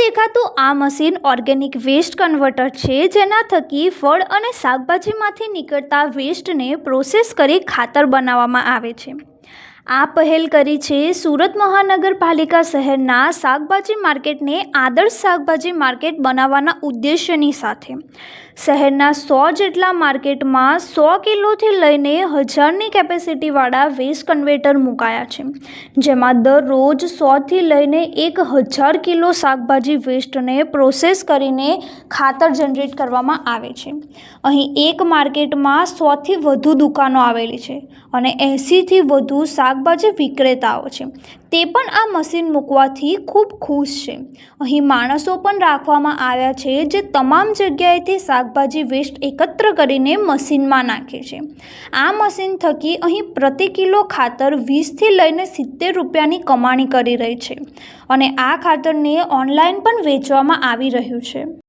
દેખાતું આ machine organic waste converter છે, જેના થકી ફળ અને શાકભાજીમાંથી નીકળતા વેસ્ટને પ્રોસેસ કરી ખાતર બનાવવામાં આવે છે। આ પહેલ કરી છે સુરત મહાનગરપાલિકા શહેરના શાકભાજી માર્કેટને આદર્શ શાકભાજી માર્કેટ બનાવવાના ઉદ્દેશ્યની સાથે। શહેરના 100 જેટલા માર્કેટમાં 100 કિલોથી લઈને 1000ની કેપેસિટીવાળા વેસ્ટ કન્વેટર મુકાયા છે, જેમાં દરરોજ 100થી લઈને 1000 કિલો શાકભાજી વેસ્ટને પ્રોસેસ કરીને ખાતર જનરેટ કરવામાં આવે છે। અહીં એક માર્કેટમાં 100થી વધુ દુકાનો આવેલી છે અને 80થી વધુ શાકભાજી વિક્રેતાઓ છે, તે પણ આ મશીન મૂકવાથી ખૂબ ખુશ છે। અહીં માણસો પણ રાખવામાં આવ્યા છે, જે તમામ જગ્યાએથી શાકભાજી વેસ્ટ એકત્ર કરીને મશીનમાં નાખે છે। આ મશીન થકી અહીં પ્રતિ કિલો ખાતર 20થી લઈને 70 રૂપિયાની કમાણી કરી રહી છે અને આ ખાતરને ઓનલાઈન પણ વેચવામાં આવી રહ્યું છે।